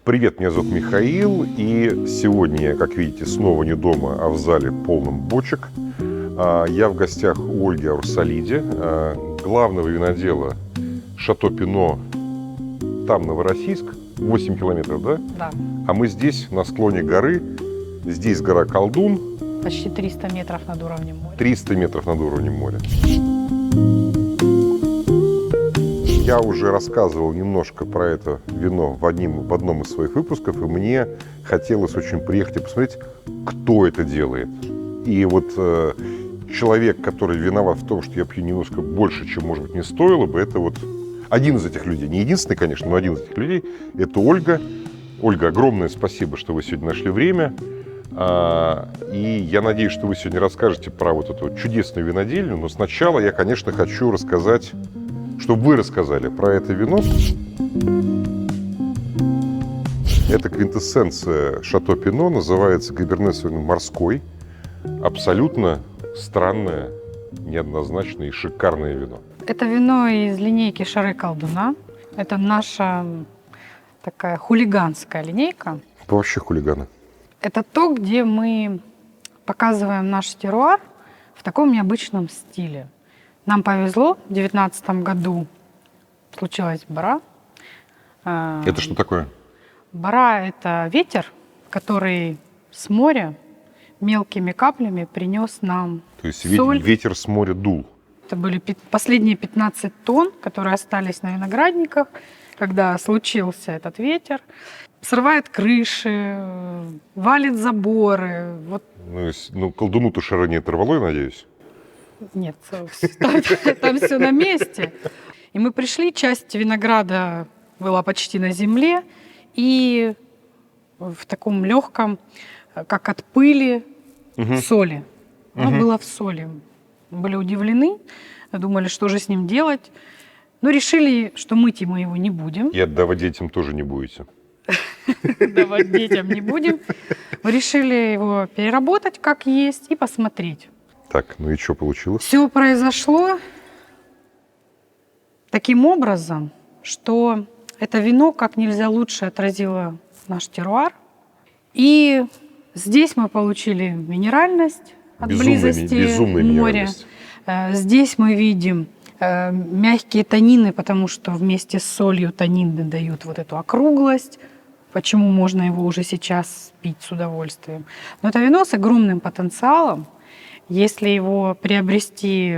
Привет, меня зовут Михаил, и сегодня я, как видите, снова не дома, а в зале полном бочек. Я в гостях у Ольги Аурсалиди, главного винодела Шато Пино, там Новороссийск, 8 километров, да? Да. А мы здесь, на склоне горы, здесь гора Колдун. Почти 300 метров над уровнем моря. 300 метров над уровнем моря. Я уже рассказывал немножко про это вино в одном из своих выпусков, и мне хотелось очень приехать и посмотреть, кто это делает. И вот человек, который виноват в том, что я пью немножко больше, чем, может быть, не стоило бы, это вот один из этих людей. Не единственный, конечно, но один из этих людей. Это Ольга. Ольга, огромное спасибо, что вы сегодня нашли время. И я надеюсь, что вы сегодня расскажете про вот эту чудесную винодельню. Но сначала я, конечно, хочу рассказать, чтобы вы рассказали про это вино. Это квинтэссенция Шато Пино, называется Каберне Савиньон морской. Абсолютно странное, неоднозначное и шикарное вино. Это вино из линейки Шары Колдуна. Это наша такая хулиганская линейка. Вы вообще хулиганы. Это то, где мы показываем наш теруар в таком необычном стиле. Нам повезло, в 2019 году случилась бара. Это что такое? Бара – это ветер, который с моря мелкими каплями принес нам То есть соль. ветер с моря дул. Это были последние 15 тонн, которые остались на виноградниках, когда случился этот ветер. Срывает крыши, валит заборы. Вот. Колдуну-то шара не оторвало, я надеюсь? Нет, там все на месте. И мы пришли, часть винограда была почти на земле, и в таком легком, как от пыли, соли. Оно было в соли. Мы были удивлены, думали, что же с ним делать. Но решили, что мыть мы его не будем. И отдавать детям тоже не будете. Давать детям не будем. Мы решили его переработать как есть и посмотреть. Так, ну и что получилось? Все произошло таким образом, что это вино как нельзя лучше отразило наш теруар. И здесь мы получили минеральность от близости моря. Здесь мы видим мягкие танины, потому что вместе с солью танины дают вот эту округлость. Почему можно его уже сейчас пить с удовольствием. Но это вино с огромным потенциалом. Если его приобрести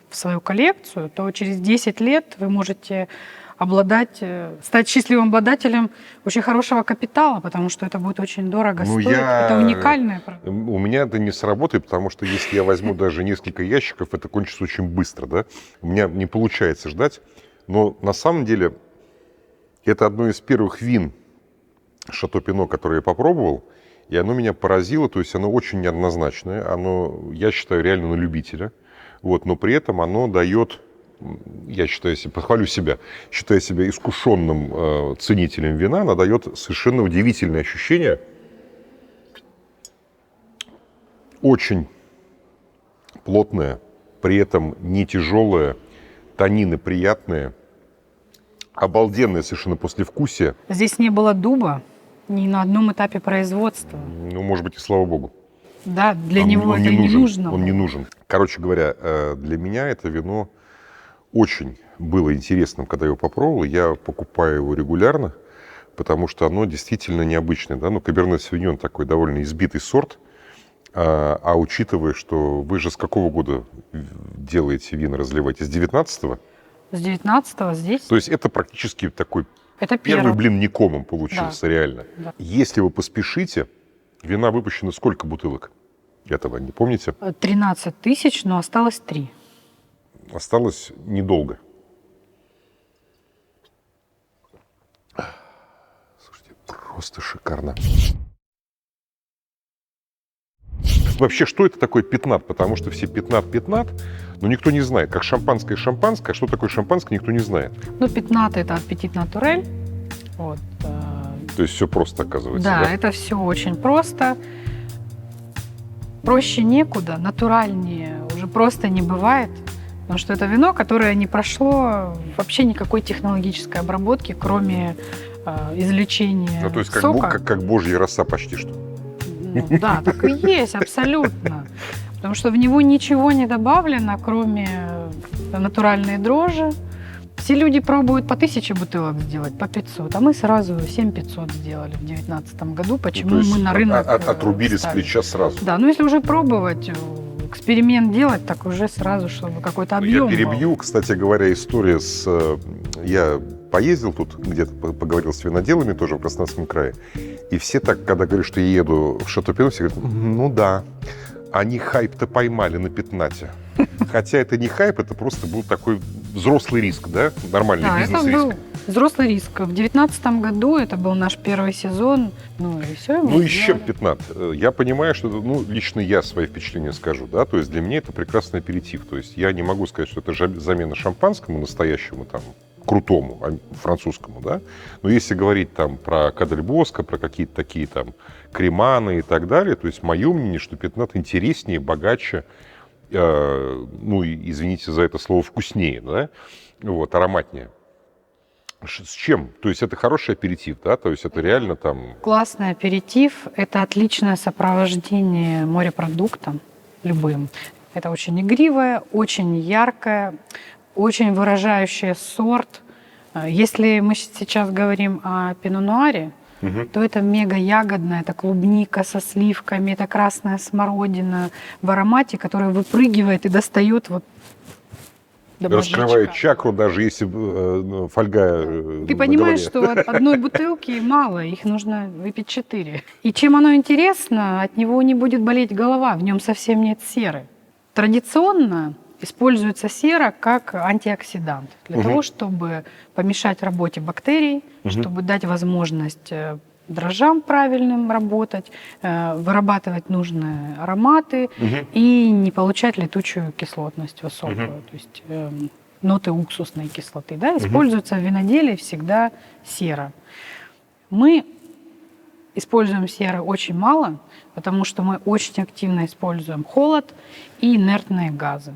в свою коллекцию, то через 10 лет вы можете стать счастливым обладателем очень хорошего капитала, потому что это будет очень дорого стоить. Это уникальное. У меня это не сработает, потому что если я возьму даже несколько ящиков, это кончится очень быстро, да? У меня не получается ждать. Но на самом деле это одно из первых вин Шато Пино, которое я попробовал, и оно меня поразило, то есть оно очень неоднозначное, оно, я считаю, реально на любителя, вот, но при этом оно дает, я считаю себя, похвалю себя, считаю себя искушенным ценителем вина, оно дает совершенно удивительное ощущение, очень плотное, при этом не тяжелое, танины приятные, обалденное совершенно послевкусие. Здесь не было дуба ни на одном этапе производства. Ну, может быть, и слава богу. Да, для него это не нужно. Он не нужен. Короче говоря, для меня это вино очень было интересным, когда я его попробовал. Я покупаю его регулярно, потому что оно действительно необычное. Да? Ну, Каберне Савиньон такой довольно избитый сорт. А учитывая, что вы же с какого года делаете вина, разливаете? С 19-го? С 19-го здесь. То есть это практически такой это первый блин не комом получился, да. Реально. Да. Если вы поспешите, вина выпущено сколько бутылок? Этого не помните? 13 тысяч, но осталось 3. Осталось недолго. Слушайте, просто шикарно. Вообще, что это такое пятнат? Потому что все пятнат, но никто не знает. Как шампанское, а что такое шампанское, никто не знает. Ну, пятнат – это аппетит натурель. Вот. То есть все просто, оказывается, да? Да, это все очень просто. Проще некуда, натуральнее уже просто не бывает. Потому что это вино, которое не прошло вообще никакой технологической обработки, кроме извлечения Ну, то есть сока. как божья роса почти что. Ну, да, так и есть, абсолютно. Потому что в него ничего не добавлено, кроме натуральной дрожжи. Все люди пробуют по 1000 бутылок сделать, по 500, а мы сразу 7500 сделали в 2019 году. Почему Ну, то есть мы на рынок отрубили с ставили. плеча сразу. Да, ну если уже пробовать, эксперимент делать, так уже сразу, чтобы какой-то объем Я перебью, был. кстати говоря, история с... Я поездил тут, где-то поговорил с виноделами тоже в Краснодарском крае. И все так, когда говорят, что я еду в Шато Пино, все говорят, ну да, они хайп-то поймали на пятнате. Хотя это не хайп, это просто был такой взрослый риск, да? Нормальный Да, это бизнес-риск. был взрослый риск. В 2019 году это был наш первый сезон. Ну и все. Ну и с чем 15? Я понимаю, что, ну, лично я свои впечатления скажу, да, то есть для меня это прекрасный аперитив. То есть я не могу сказать, что это замена шампанскому настоящему, там, крутому, французскому, да. Но если говорить там про Кадельбоско, про какие-то такие там креманы и так далее, то есть мое мнение, что 15 интереснее, богаче, ну, извините за это слово, вкуснее, да, вот, ароматнее. С чем? То есть это хороший аперитив, да, то есть это реально там... Классный аперитив – это отличное сопровождение морепродуктом любым. Это очень игривое, очень яркое, очень выражающее сорт. Если мы сейчас говорим о пино-нуаре, то это мега-ягодное, это клубника со сливками, это красная смородина в аромате, которая выпрыгивает и достает вот до Раскрывает мозжечка. чакру, даже если фольга... Ты понимаешь, что от одной бутылки мало, их нужно выпить 4. И чем оно интересно, от него не будет болеть голова, в нем совсем нет серы. Традиционно используется сера как антиоксидант для того, чтобы помешать работе бактерий, чтобы дать возможность дрожжам правильным работать, вырабатывать нужные ароматы и не получать летучую кислотность высокую, то есть ноты уксусной кислоты. Да? Используется в виноделии всегда сера. Мы используем серы очень мало, потому что мы очень активно используем холод и инертные газы.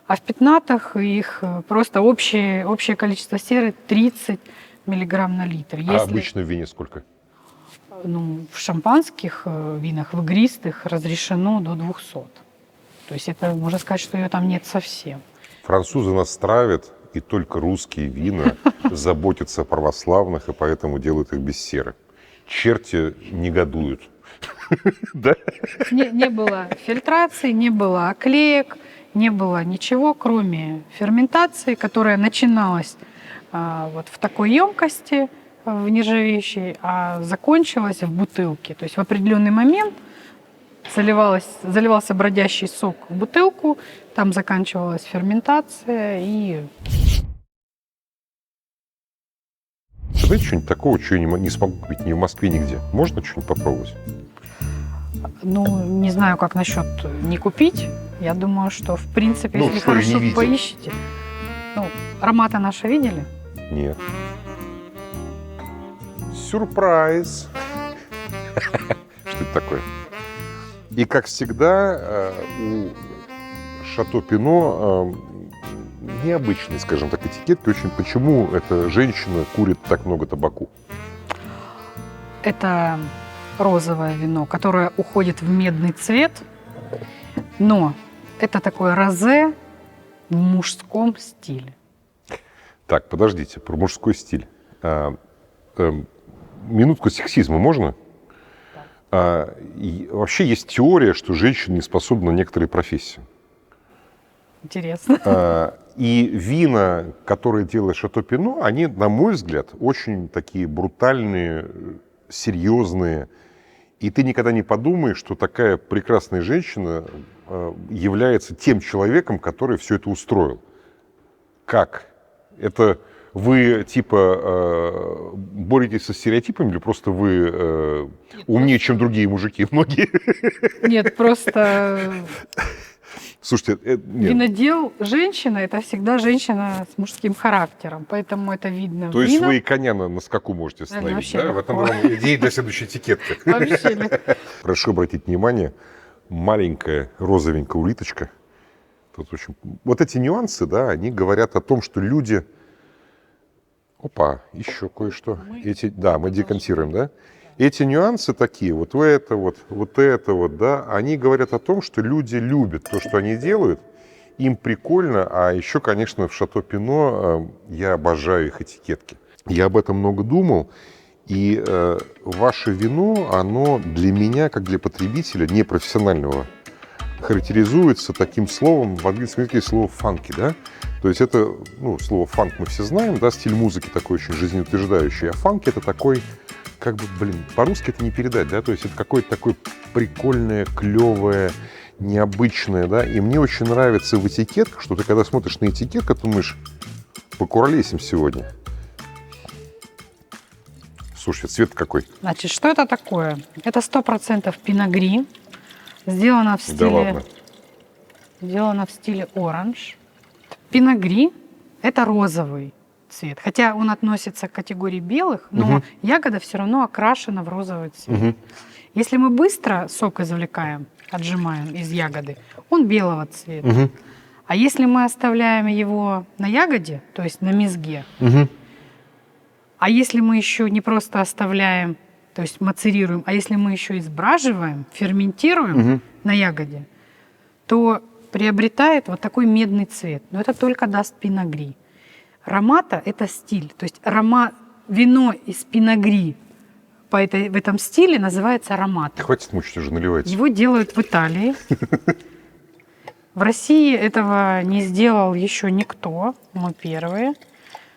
А в пятнатах их просто общее количество серы 30 миллиграмм на литр. А обычно в вине сколько? Ну, в шампанских винах, в игристых разрешено до 200. То есть это, можно сказать, что ее там нет совсем. Французы нас травят, и только русские вина заботятся о православных, и поэтому делают их без серы. Черти негодуют. Да? Не было фильтрации, не было оклеек, не было ничего, кроме ферментации, которая начиналась вот в такой емкости, в нержавеющей, а закончилась в бутылке. То есть в определенный момент заливался бродящий сок в бутылку, там заканчивалась ферментация и... Знаете, что-нибудь такого, что я не смогу купить ни в Москве, нигде? Можно что-нибудь попробовать? Ну, не знаю, как насчет не купить. Я думаю, что, в принципе, Ну, если что я не хорошо видел. поищите... Ну, ароматы наши видели? Нет. Сюрприз! Что это такое? И, как всегда, у Шато Пино необычные, скажем так, этикетки. Очень почему эта женщина курит так много табаку? Это розовое вино, которое уходит в медный цвет, но это такое розе в мужском стиле. Так, подождите, про мужской стиль. Минутку сексизма можно? И вообще есть теория, что женщины не способны на некоторые профессии. Интересно. И вина, которые делает Шато Пино, они, на мой взгляд, очень такие брутальные, серьезные. И ты никогда не подумаешь, что такая прекрасная женщина является тем человеком, который все это устроил. Как? Это вы, типа, боретесь со стереотипами или просто вы умнее, чем другие мужики многие? Нет, просто Слушайте, нет. винодел женщина – это всегда женщина с мужским характером, поэтому это видно То в есть винах. вы и коня на скаку можете остановить, вообще да? В этом легко. вам идея для следующей этикетки. Вообще легко. Прошу обратить внимание, маленькая розовенькая улиточка. Тут очень... Вот эти нюансы, да, они говорят о том, что люди Опа, еще кое-что. Да, мы декантируем, да? Эти нюансы такие, вот это вот, да, они говорят о том, что люди любят то, что они делают, им прикольно, а еще, конечно, в Шато Пино я обожаю их этикетки. Я об этом много думал, и ваше вино, оно для меня, как для потребителя, непрофессионального, характеризуется таким словом, в английском языке слово «фанки», да? То есть это, ну, слово «фанк» мы все знаем, да, стиль музыки такой очень жизнеутверждающий, а фанки — это такой, как бы, по-русски это не передать, да, то есть это какое-то такое прикольное, клевое, необычное, да, и мне очень нравится в этикетках, что ты когда смотришь на этикетку, ты думаешь, покуролесим сегодня. Слушай, цвет какой? Значит, что это такое? Это 100% пино-гри. Сделано в Да стиле, ладно. сделано в стиле оранж. Пино-гри – это розовый цвет. Хотя он относится к категории белых, но ягода все равно окрашена в розовый цвет. Если мы быстро сок извлекаем, отжимаем из ягоды, он белого цвета. А если мы оставляем его на ягоде, то есть на мезге, а если мы еще не просто оставляем, то есть мацерируем, а если мы еще избраживаем, ферментируем на ягоде, то приобретает вот такой медный цвет. Но это только даст пино-гри. Ромата – это стиль. То есть вино из пино-гри в этом стиле называется ромата. Хватит мучить, уже наливайте. Его делают в Италии. В России этого не сделал еще никто. Мы первые.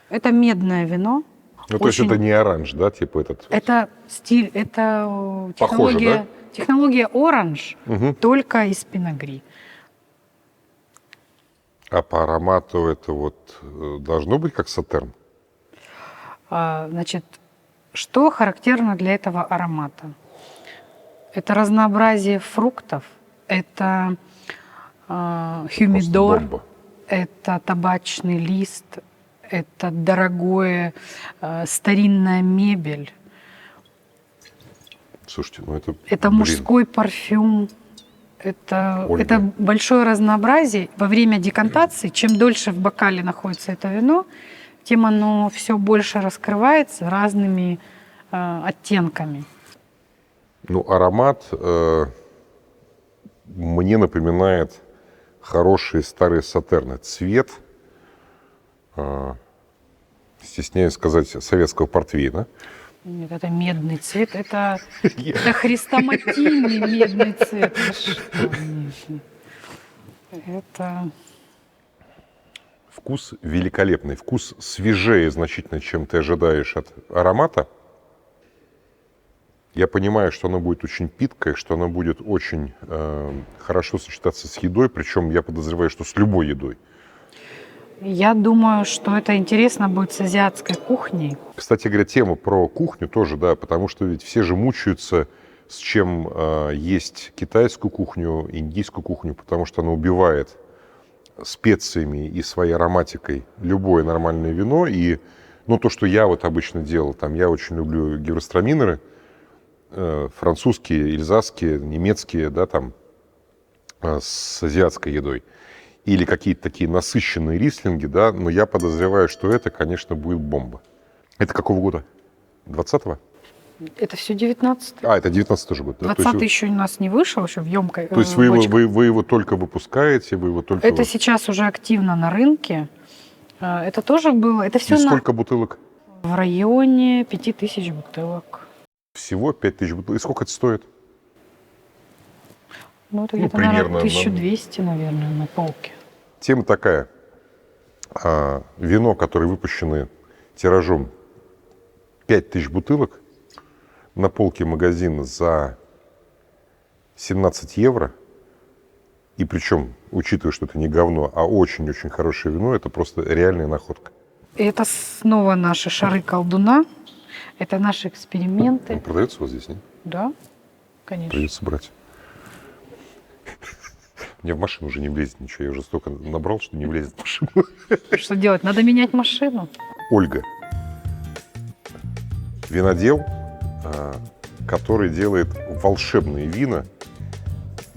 Это медное вино. Ну, то есть это не оранж, да, типа этот? Это стиль, это Похоже, да? технология оранж, только из пино-гри. А по аромату это вот должно быть как сатерн? Значит, что характерно для этого аромата? Это разнообразие фруктов, это хюмидор, Бомба. это табачный лист, это дорогое старинная мебель. Слушайте, ну это... Это мужской парфюм. Это большое разнообразие. Во время декантации, чем дольше в бокале находится это вино, тем оно все больше раскрывается разными оттенками. Ну, аромат мне напоминает хорошие старые сатерны. Цвет, стесняюсь сказать, советского портвейна. Нет, это медный цвет, это хрестоматийный медный цвет. Это... Вкус великолепный. Вкус свежее значительно, чем ты ожидаешь от аромата. Я понимаю, что оно будет очень питкое, что оно будет очень хорошо сочетаться с едой, причем я подозреваю, что с любой едой. Я думаю, что это интересно будет с азиатской кухней. Кстати говоря, тема про кухню тоже, да, потому что ведь все же мучаются, с чем есть китайскую кухню, индийскую кухню, потому что она убивает специями и своей ароматикой любое нормальное вино. И, ну, то, что я вот обычно делал, там, я очень люблю гевростраминеры, французские, эльзасские, немецкие, да, там, с азиатской едой. Или какие-то такие насыщенные рислинги, да, но я подозреваю, что это, конечно, будет бомба. Это какого года? 20-го? Это все 19-й. А, это 19-й же год. Да? 20-й еще у нас не вышел, еще в емкой. То есть вы его только выпускаете, вы его только... Это сейчас уже активно на рынке. Это тоже было... Это все И сколько бутылок? В районе 5000 бутылок. Всего 5000 бутылок. И сколько это стоит? Ну, это где-то, примерно, наверное, 1200, наверное, на полке. Тема такая. Вино, которое выпущено тиражом 5000 бутылок, на полке магазина за 17 евро. И причем, учитывая, что это не говно, а очень-очень хорошее вино, это просто реальная находка. И это снова наши шары колдуна. Это наши эксперименты. Он продается у вас здесь, нет? Да, конечно. Придется брать. Мне в машину уже не влезет ничего. Я уже столько набрал, что не влезет в машину. Что делать? Надо менять машину. Ольга. Винодел, который делает волшебные вина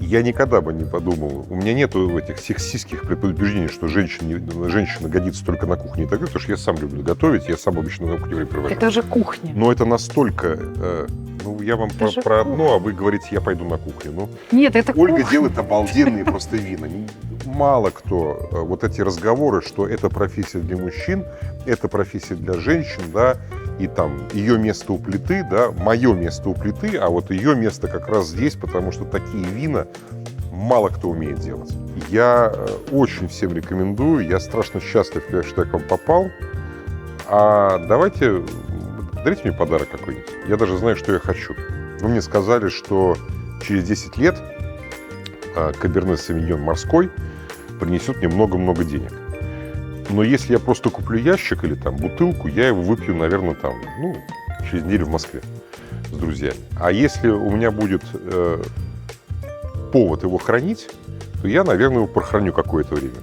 Я никогда бы не подумал, у меня нету этих сексистских предубеждений, что женщина годится только на кухне и так далее, потому что я сам люблю готовить, я сам обычно на кухне время провожу. Это же кухня. Но это настолько... я вам про одно, а вы говорите, я пойду на кухню. Ну, нет, это Ольга кухня. делает обалденные просто вина. Мало кто вот эти разговоры, что это профессия для мужчин, это профессия для женщин, да, и там ее место у плиты, да, мое место у плиты, а вот ее место как раз здесь, потому что такие вина мало кто умеет делать. Я очень всем рекомендую, я страшно счастлив, что я к вам попал. А давайте, дарите мне подарок какой-нибудь. Я даже знаю, что я хочу. Вы мне сказали, что через 10 лет Каберне Савиньон морской принесет мне много-много денег. Но если я просто куплю ящик или там бутылку, я его выпью, наверное, там, через неделю в Москве с друзьями. А если у меня будет повод его хранить, то я, наверное, его прохраню какое-то время.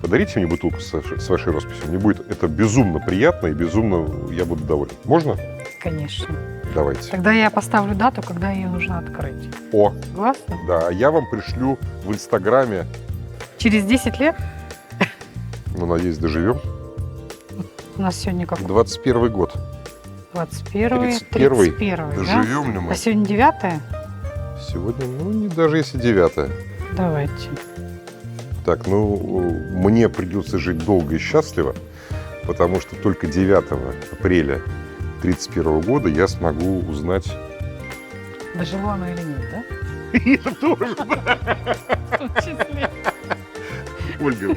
Подарите мне бутылку с вашей росписью. Мне будет это безумно приятно и безумно я буду доволен. Можно? Конечно. Давайте. Тогда я поставлю дату, когда ее нужно открыть. О, Согласна? да, я вам пришлю в Инстаграме. Через 10 лет? Надеюсь, доживем. У нас сегодня какой? 21 год. 21-й, 31-й. 31-й, да? Доживем ли мы? А сегодня 9-е? Сегодня, не даже если 9. Давайте. Так, мне придется жить долго и счастливо, потому что только 9 апреля 1931 года я смогу узнать... Доживу оно или нет, да? Это тоже, В том числе. Ольга,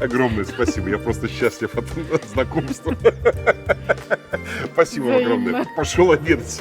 огромное спасибо. Я просто счастлив от знакомства. Спасибо огромное. Пошел обедать.